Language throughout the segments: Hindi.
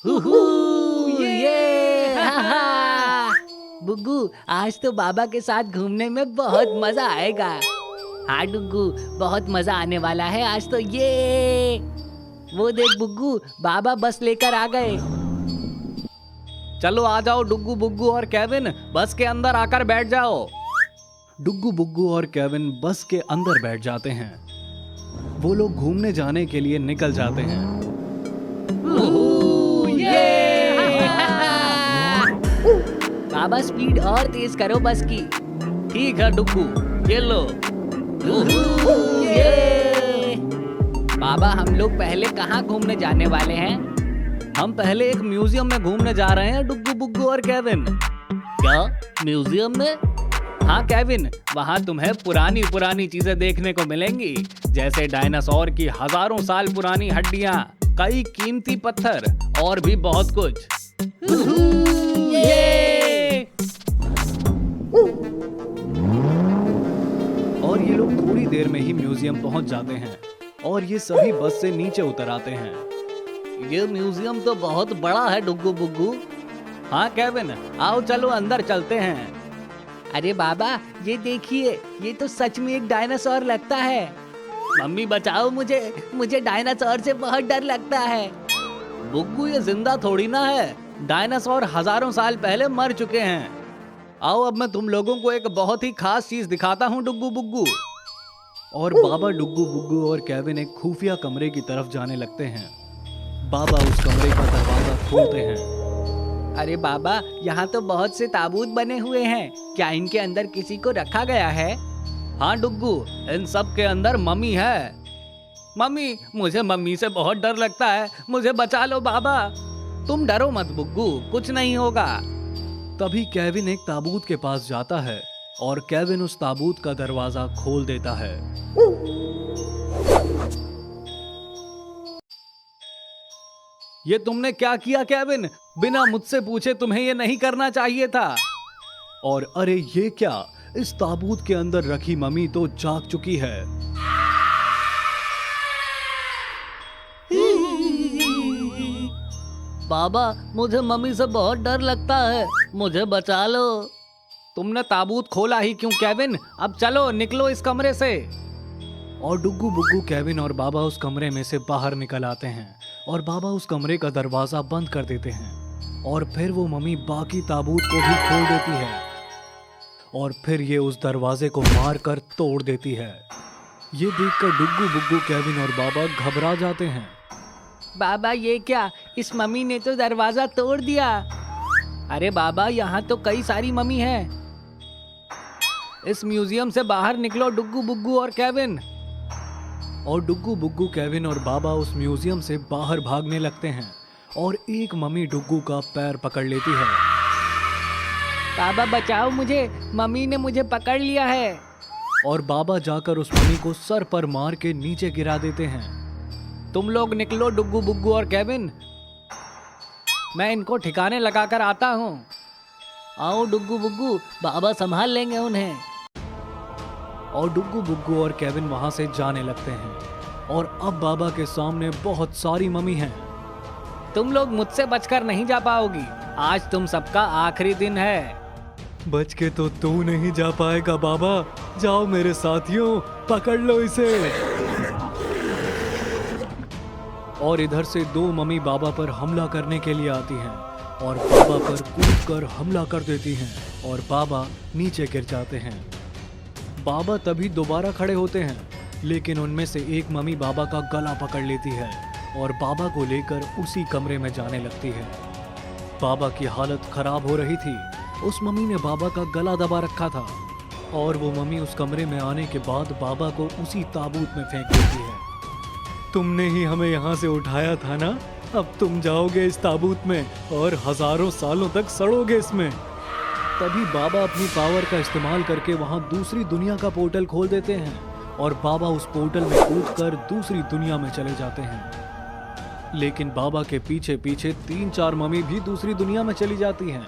हुहू, ये हा, हा। बुग्गू, आज तो बाबा के साथ घूमने में बहुत मजा आएगा। हाँ डुग्गू, बहुत मजा आने वाला है आज तो। ये वो देख बुग्गू, बाबा बस लेकर आ गए। चलो आ जाओ डुग्गू बुग्गू और केविन, बस के अंदर आकर बैठ जाओ। डुग्गू बुग्गू और केविन बस के अंदर बैठ जाते हैं। वो लोग घूमने जाने के लिए निकल जाते हैं। हुहू, ये हा, हा। बाबा स्पीड और तेज करो बस की। ठीक है डुग्गू, ये लो। हुहू, ये। बाबा, हम लोग पहले कहाँ घूमने जाने वाले हैं? हम पहले एक म्यूजियम में घूमने जा रहे हैं डुग्गू बुग्गू और केविन। क्या, म्यूजियम में? हाँ केविन, वहाँ तुम्हें पुरानी पुरानी चीजें देखने को मिलेंगी, जैसे डायनासोर की हजारों साल पुरानी हड्डियाँ, कई कीमती पत्थर और भी बहुत कुछ। ये। और ये लोग थोड़ी देर में ही म्यूजियम पहुंच जाते हैं और ये सभी बस से नीचे उतर आते हैं। ये म्यूजियम तो बहुत बड़ा है डुग्गू बुग्गू। हाँ केविन, आओ चलो अंदर चलते हैं। अरे बाबा, ये देखिए, ये तो सच में एक डायनासोर लगता है। मम्मी बचाओ मुझे डायनासोर से बहुत डर लगता है। बुग्गू, ये जिंदा थोड़ी ना है, डायनासोर हजारों साल पहले मर चुके हैं। आओ अब मैं तुम लोगों को एक बहुत ही खास चीज दिखाता हूँ डुग्गू बुग्गू। और बाबा डुग्गू बुग्गू और केविन एक खुफिया कमरे की तरफ जाने लगते हैं। बाबा उस कमरे का दरवाजा खोलते हैं। अरे बाबा, यहाँ तो बहुत से ताबूत बने हुए हैं। क्या इनके अंदर किसी को रखा गया है? हाँ डुग्गू, इन सब के अंदर मम्मी है। मम्मी, मुझे मम्मी से बहुत डर लगता है, मुझे बचा लो बाबा। तुम डरो मत बुग्गू, कुछ नहीं होगा। तभी केविन एक ताबूत के पास जाता है और केविन उस ताबूत का दरवाजा खोल देता है। ये तुमने क्या किया केविन? बिना मुझसे पूछे तुम्हें ये नहीं करना चाहिए था। और अरे ये क्या, इस ताबूत के अंदर रखी मम्मी तो जाग चुकी है। बाबा, मुझे मम्मी से बहुत डर लगता है, मुझे बचा लो। तुमने ताबूत खोला ही क्यों केविन? अब चलो निकलो इस कमरे से। और डुग्गू बुग्गू, केविन और बाबा उस कमरे में से बाहर निकल आते हैं और बाबा उस कमरे का दरवाजा बंद कर देते हैं। और फिर वो मम्मी बाकी ताबूत को भी खोल देती है और फिर ये उस दरवाजे को मार कर तोड़ देती है। ये देखकर डुग्गू बुग्गू, केविन और बाबा घबरा जाते हैं। बाबा, ये क्या, इस मम्मी ने तो दरवाजा तोड़ दिया। अरे बाबा, यहाँ तो कई सारी मम्मी है। इस म्यूजियम से बाहर निकलो डुग्गू बुग्गू और केविन। और डुग्गू बुग्गू, केविन और बाबा उस म्यूजियम से बाहर भागने लगते हैं और एक मम्मी डुग्गू का पैर पकड़ लेती है। बाबा बचाओ मुझे, मम्मी ने मुझे पकड़ लिया है। और बाबा जाकर उस मम्मी को सर पर मार के नीचे गिरा देते हैं। तुम लोग निकलो डुग्गू बुग्गू और केविन, मैं इनको ठिकाने लगाकर आता हूँ। आओ डुग्गू बुग्गू, बाबा संभाल लेंगे उन्हें। और डुग्गू बुग्गू और केविन वहां से जाने लगते हैं और अब बाबा के सामने बहुत सारी मम्मी हैं। तुम लोग मुझसे बचकर नहीं जा पाओगी, आज तुम सबका आखिरी दिन है। बच के तो तू नहीं जा पाएगा बाबा, जाओ मेरे साथियों, पकड़ लो इसे। और इधर से दो मम्मी बाबा पर हमला करने के लिए आती हैं और बाबा पर कूदकर हमला कर देती हैं और बाबा नीचे गिर जाते हैं। बाबा तभी दोबारा खड़े होते हैं, लेकिन उनमें से एक मम्मी बाबा का गला पकड़ लेती है और बाबा को लेकर उसी कमरे में जाने लगती है। बाबा की हालत खराब हो रही थी, उस मम्मी ने बाबा का गला दबा रखा था और वो मम्मी उस कमरे में आने के बाद बाबा को उसी ताबूत में फेंक देती है। तुमने ही हमें यहाँ से उठाया था ना, अब तुम जाओगे इस ताबूत में और हजारों सालों तक सड़ोगे इसमें। तभी बाबा अपनी पावर का इस्तेमाल करके वहाँ दूसरी दुनिया का पोर्टल खोल देते हैं और बाबा उस पोर्टल में कूदकर दूसरी दुनिया में चले जाते हैं। लेकिन बाबा के पीछे पीछे 3-4 मम्मी भी दूसरी दुनिया में चली जाती हैं।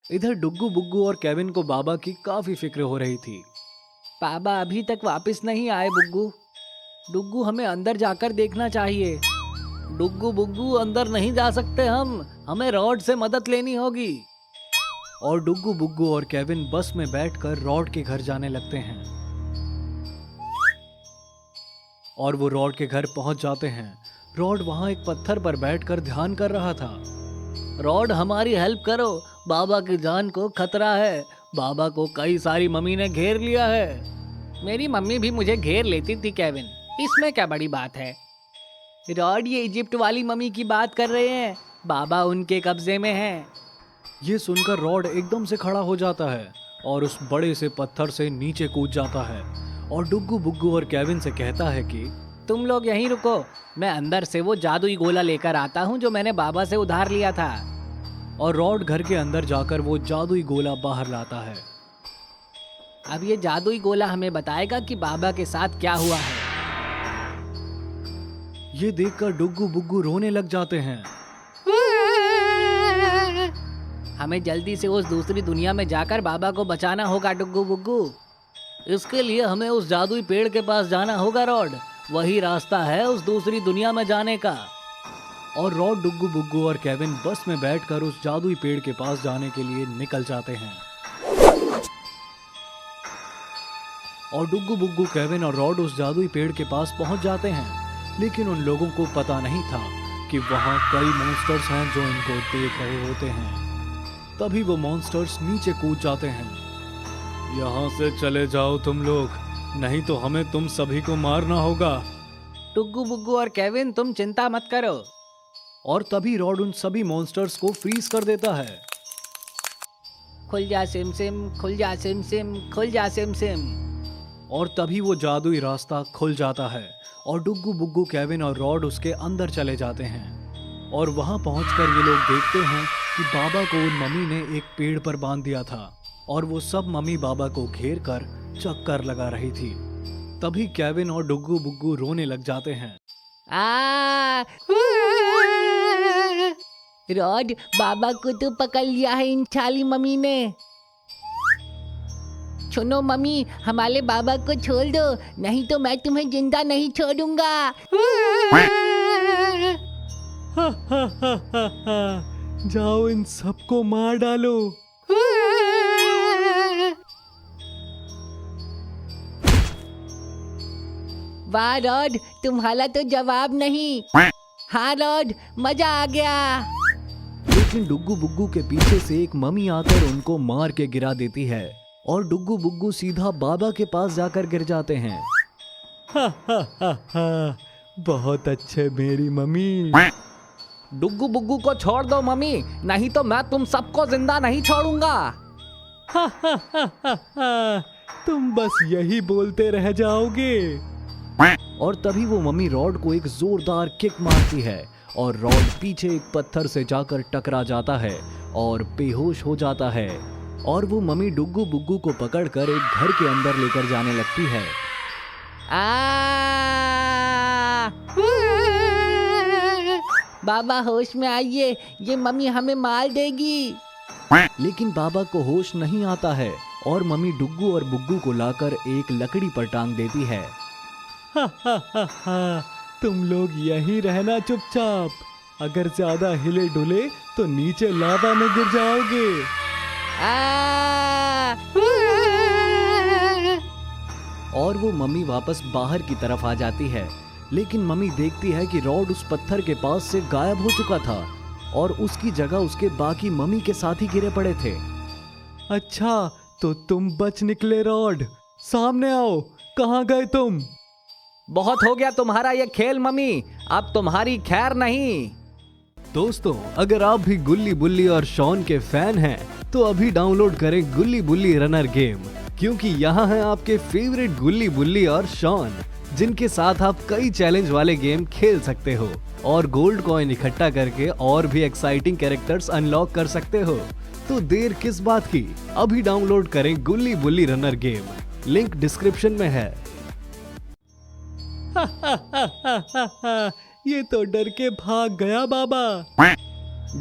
इधर डुग्गू बुग्गू और केविन को बाबा की काफी फिक्र हो रही थी। बाबा अभी तक वापस नहीं आए बुग्गू। डुग्गू, हमें अंदर जाकर देखना चाहिए। डुग्गू बुग्गू अंदर नहीं जा सकते हमें रॉड से मदद लेनी होगी। और डुग्गू बुग्गू और केविन बस में बैठकर रॉड के घर जाने लगते हैं। और वो रॉड के घर पहुंच जाते हैं। रॉड वहां एक पत्थर पर बैठकर ध्यान कर रहा था। रॉड हमारी हेल्प करो, बाबा की जान को खतरा है। बाबा को कई सारी मम्मी ने घेर लिया है। मेरी मम्मी भी मुझे घेर लेती थी केविन, इसमें क्या बड़ी बात है। रॉड ये इजिप्ट वाली मम्मी की बात कर रहे हैं, बाबा उनके कब्जे में है। ये सुनकर रॉड एकदम से खड़ा हो जाता है और उस बड़े से पत्थर से नीचे कूद जाता है और डुग्गू बुग्गू और केविन से कहता है कि तुम लोग यहीं रुको, मैं अंदर से वो जादुई गोला लेकर आता हूँ जो मैंने बाबा से उधार लिया था। और रॉड घर के अंदर जाकर वो जादुई गोला बाहर लाता है। अब ये जादुई गोला हमें बताएगा कि बाबा के साथ क्या हुआ है। ये देखकर डुग्गू बुग्गू रोने लग जाते हैं। हमें जल्दी से उस दूसरी दुनिया में जाकर बाबा को बचाना होगा डुग्गू बुग्गू। इसके लिए हमें उस जादुई पेड़ के पास जाना होगा रॉड, वही रास्ता है उस दूसरी दुनिया में जाने का। और रॉड, डुग्गू बुग्गू और केविन बस में बैठकर उस जादुई पेड़ के पास जाने के लिए निकल जाते हैं। और डुग्गू बुग्गू, केविन और रॉड उस जादुई पेड़ के पास पहुंच जाते हैं, लेकिन उन लोगों को पता नहीं था कि वहां कई मॉन्स्टर्स हैं जो इनको देख रहे होते हैं। तभी वो मॉन्स्टर्स नीचे कूद जाते हैं। यहाँ से चले जाओ तुम लोग, नहीं तो हमें तुम सभी को मारना होगा। डुग्गू बुग्गू और केविन तुम चिंता मत करो। और तभी रॉड उन सभी मॉन्स्टर्स को फ्रीज कर देता है। खुल जा सिम सिम, खुल जा सिम सिम, खुल जा सिम सिम। और तभी वो जादुई रास्ता खुल जाता है और डुग्गू बुग्गू, केविन और रॉड उसके अंदर चले जाते हैं। और वहां पहुंचकर ये लोग देखते हैं कि बाबा को उन मम्मी ने एक पेड़ पर बांध दिया था और वो सब मम्मी बाबा को घेर कर चक्कर लगा रही थी। तभी केविन और डुग्गू बुग्गू रोने लग जाते हैं। रॉड, बाबा को तो पकड़ लिया है इन छाली मम्मी ने। सुनो मम्मी, हमारे बाबा को छोड़ दो, नहीं तो मैं तुम्हें जिंदा नहीं छोड़ूंगा। जाओ इन सबको मार डालो। वाह रॉड, तुम्हारा तो जवाब नहीं। हाँ रॉड, मजा आ गया। लेकिन डुग्गू बुग्गू के पीछे से एक मम्मी आकर उनको मार के गिरा देती है और डुग्गू बुग्गू सीधा बाबा के पास जाकर गिर जाते हैं। बहुत अच्छे मेरी मम्मी। डुग्गू बुग्गू को छोड़ दो मम्मी, नहीं तो मैं तुम सबको जिंदा नहीं छोड़ूंगा। तुम बस यही बोलते रह जाओगे। और तभी वो मम्मी रॉड को एक जोरदार किक मारती है और रॉड पीछे एक पत्थर से जाकर टकरा जाता है और बेहोश हो जाता है। और वो मम्मी डुग्गू बुग्गू को पकड़कर एक घर के अंदर लेकर जाने लगती है। बाबा होश में आइए, ये मम्मी हमें मार देगी। लेकिन बाबा को होश नहीं आता है और मम्मी डुग्गू और बुग्गू को लाकर एक लकड़ी पर टांग देती है। तुम लोग यहीं रहना चुपचाप, अगर ज्यादा हिले डुले तो नीचे लावा में गिर जाओगे। और वो मम्मी वापस बाहर की तरफ आ जाती है, लेकिन मम्मी देखती है कि रॉड उस पत्थर के पास से गायब हो चुका था और उसकी जगह उसके बाकी मम्मी के साथ ही गिरे पड़े थे। अच्छा, तो तुम बच निकले रॉड, सामने आओ, कहाँ गए तुम? बहुत हो गया तुम्हारा ये खेल मम्मी, अब तुम्हारी खैर नहीं। दोस्तों, अगर आप भी गुल्ली बुल्ली और शॉन के फैन हैं तो अभी डाउनलोड करें गुल्ली बुल्ली रनर गेम, क्योंकि यहाँ है आपके फेवरेट गुल्ली बुल्ली और शॉन, जिनके साथ आप कई चैलेंज वाले गेम खेल सकते हो और गोल्ड कॉइन इकट्ठा करके और भी एक्साइटिंग कैरेक्टर्स अनलॉक कर सकते हो। तो देर किस बात की, अभी डाउनलोड करें गुल्ली बुल्ली रनर गेम, लिंक डिस्क्रिप्शन में है। ये तो डर के भाग गया बाबा।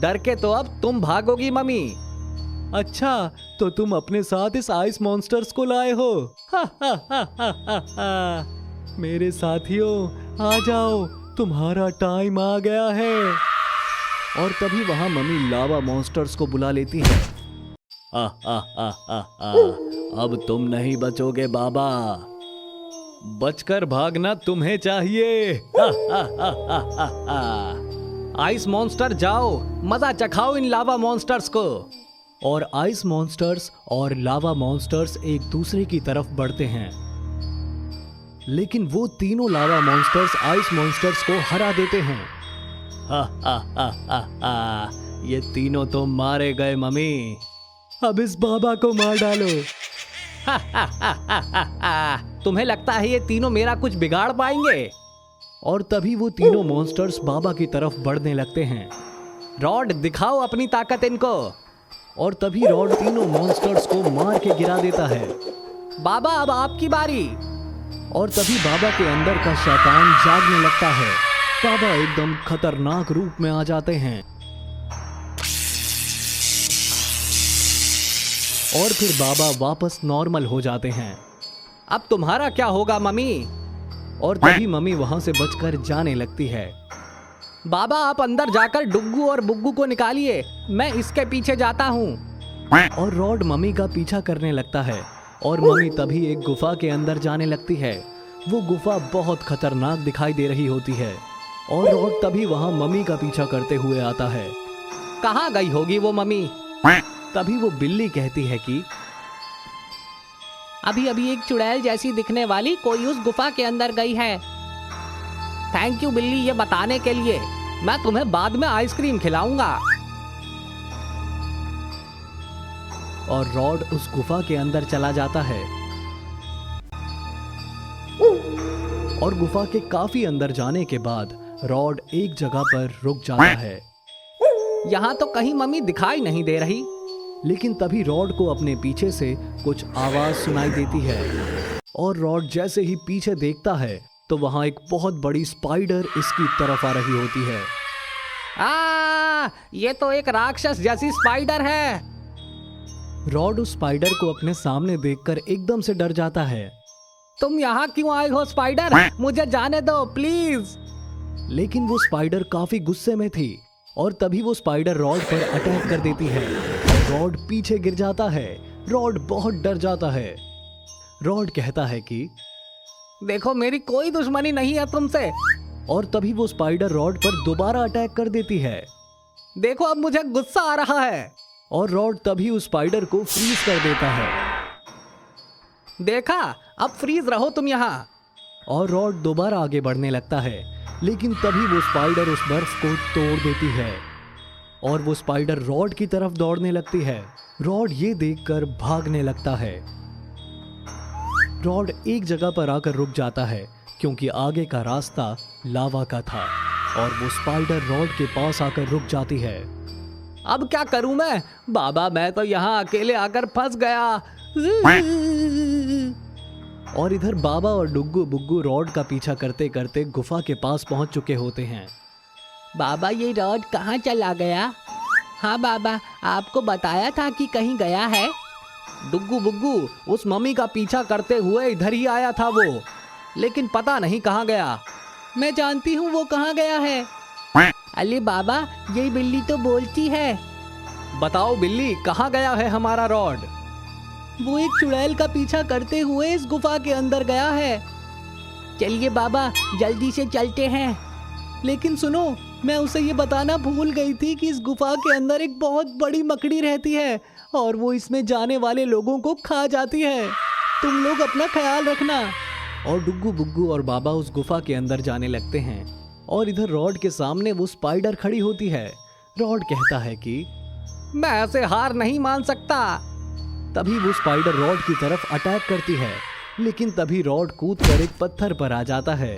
डर के तो अब तुम भागोगी मम्मी। अच्छा, तो तुम अपने साथ इस आइस मॉन्स्टर्स को लाए हो। मेरे साथियों, आ जाओ, तुम्हारा टाइम आ गया है। और तभी वहां मम्मी लावा मॉन्स्टर्स को बुला लेती है। अब तुम नहीं बचोगे बाबा, बचकर भागना तुम्हें चाहिए। आइस मॉन्स्टर जाओ, मजा चखाओ इन लावा मॉन्स्टर्स को। और आइस मॉन्स्टर्स और लावा मॉन्स्टर्स एक दूसरे की तरफ बढ़ते हैं, लेकिन वो तीनों लावा मॉन्स्टर्स आइस मॉन्स्टर्स को हरा देते हैं। ये तीनों तो मारे गए मम्मी, अब इस बाबा को मार डालो। तुम्हें लगता है ये तीनों मेरा कुछ बिगाड़ पाएंगे? और तभी वो तीनों मॉन्स्टर्स बाबा की तरफ बढ़ने लगते हैं। रॉड दिखाओ अपनी ताकत इनको। और तभी रॉड तीनों मॉन्स्टर्स को मार के गिरा देता है। बाबा अब आपकी बारी। और तभी बाबा के अंदर का शैतान जागने लगता है। बाबा एकदम खतरनाक रूप में आ जाते हैं और फिर बाबा वापस नॉर्मल हो जाते हैं। अब तुम्हारा क्या होगा मम्मी? और तभी मम्मी वहां से बचकर जाने लगती है। बाबा आप अंदर जाकर डुग्गू और बुग्गू को निकालिए, मैं इसके पीछे जाता हूँ। और रॉड मम्मी का पीछा करने लगता है और मम्मी तभी एक गुफा के अंदर जाने लगती है। वो गुफा बहुत खतरनाक दिखाई दे रही होती है और रॉड तभी वहां मम्मी का पीछा करते हुए आता है। कहाँ गई होगी वो मम्मी? तभी वो बिल्ली कहती है कि अभी अभी एक चुड़ैल जैसी दिखने वाली कोई उस गुफा के अंदर गई है। थैंक यू बिल्ली ये बताने के लिए, मैं तुम्हें बाद में आइसक्रीम खिलाऊंगा। और रॉड उस गुफा के अंदर चला जाता है और गुफा के काफी अंदर जाने के बाद रॉड एक जगह पर रुक जाता है। यहाँ तो कहीं मम्मी दिखाई नहीं दे रही। लेकिन तभी रॉड को अपने पीछे से कुछ आवाज सुनाई देती है और रॉड जैसे ही पीछे देखता है तो वहां एक बहुत बड़ी स्पाइडर इसकी तरफ आ रही होती है। ये तो एक राक्षस जैसी स्पाइडर है। रॉड उस स्पाइडर को अपने सामने देखकर एकदम से डर जाता है। तुम यहाँ क्यों आए हो स्पाइडर? मुझे जाने दो प्लीज। लेकिन वो स्पाइडर काफी गुस्से में थी और तभी वो स्पाइडर रॉड पर अटैक कर देती है। रॉड पीछे गिर जाता है। रॉड बहुत डर जाता है। रॉड कहता है कि देखो मेरी कोई दुश्मनी नहीं है तुमसे। और तभी वो स्पाइडर रॉड पर दोबारा अटैक कर देती है। देखो अब मुझे गुस्सा आ रहा है। और रॉड तभी उस स्पाइडर को फ्रीज कर देता है। देखा, अब फ्रीज रहो तुम यहाँ। और रॉड दोबारा आगे बढ़ने लगता है, लेकिन तभी वो स्पाइडर उस बर्फ को तोड़ देती है और वो स्पाइडर रॉड की तरफ दौड़ने लगती है। रॉड ये देखकर भागने लगता है। रॉड एक जगह पर आकर रुक जाता है क्योंकि आगे का रास्ता लावा का था और वो स्पाइडर रॉड के पास आकर रुक जाती है। अब क्या करूं मैं? बाबा मैं तो यहाँ अकेले आकर फंस गया। और इधर बाबा और डुग्गू बुग्गू रॉड का पीछा करते करते गुफा के पास पहुंच चुके होते हैं। बाबा ये रॉड कहाँ चला गया? हाँ बाबा आपको बताया था कि कहीं गया है। डुग्गू बुग्गू उस मम्मी का पीछा करते हुए इधर ही आया था वो, लेकिन पता नहीं कहाँ गया। मैं जानती हूँ वो कहाँ गया है। अरे बाबा ये बिल्ली तो बोलती है। बताओ बिल्ली कहाँ गया है हमारा रॉड? वो एक चुड़ैल का पीछा करते हुए इस गुफा के अंदर गया है। चलिए बाबा जल्दी से चलते हैं। लेकिन सुनो, मैं उसे ये बताना भूल गई थी कि इस गुफा के अंदर एक बहुत बड़ी मकड़ी रहती है और वो इसमें जाने वाले लोगों को खा जाती है। तुम लोग अपना ख्याल रखना। और डुग्गू बुग्गू और बाबा उस गुफा के अंदर जाने लगते हैं और इधर रॉड के सामने वो स्पाइडर खड़ी होती है। रॉड कहता है कि मैं ऐसे हार नहीं मान सकता। तभी वो स्पाइडर रॉड की तरफ अटैक करती है, लेकिन तभी रॉड कूदकर एक पत्थर पर आ जाता है।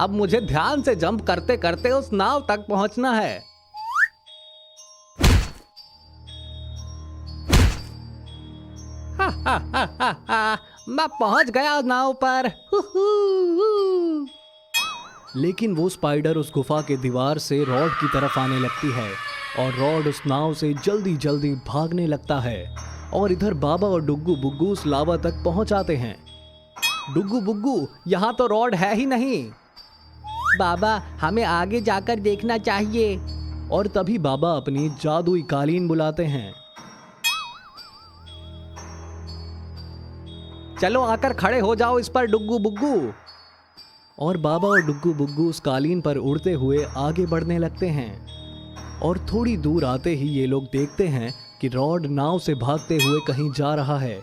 अब मुझे ध्यान से जंप करते करते उस नाव तक पहुंचना है। मैं पहुंच गया नाव पर। लेकिन वो स्पाइडर उस गुफा के दीवार से रॉड की तरफ आने लगती है और रॉड उस नाव से जल्दी जल्दी भागने लगता है। और इधर बाबा और डुग्गू बुग्गू उस लावा तक पहुंच आते हैं। डुग्गू बुग्गू यहाँ तो रॉड है ही नहीं। बाबा हमें आगे जाकर देखना चाहिए। और तभी बाबा अपनी जादुई कालीन बुलाते हैं। चलो आकर खड़े हो जाओ इस पर डुग्गू बुग्गू। और बाबा और डुग्गू बुग्गू उस कालीन पर उड़ते हुए आगे बढ़ने लगते हैं। और थोड़ी दूर आते ही ये लोग देखते हैं कि रॉड नाव से भागते हुए कहीं जा रहा है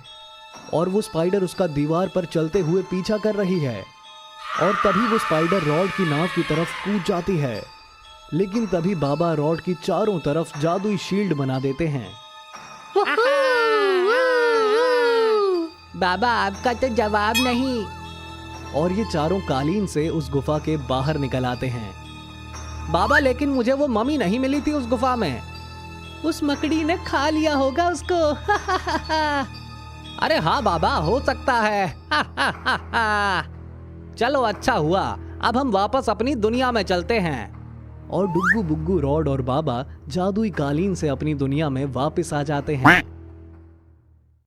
और वो स्पाइडर उसका दीवार पर चलते हुए पीछा कर रही है। और तभी वो स्पाइडर रॉड की नाव की तरफ कूद जाती है, लेकिन तभी बाबा रॉड की चारों तरफ जादुई शील्ड बना देते हैं। बाबा आपका तो जवाब नहीं। और ये चारों कालीन से उस गुफा के बाहर निकल आते हैं। बाबा लेकिन मुझे वो मम्मी नहीं मिली थी उस गुफा में। उस मकड़ी ने खा लिया होगा उसको। अरे हाँ बाबा, हो सकता है। चलो अच्छा हुआ, अब हम वापस अपनी दुनिया में चलते हैं। और डुग्गू बुग्गू रॉड और बाबा जादुई कालीन से अपनी दुनिया में वापस आ जाते हैं।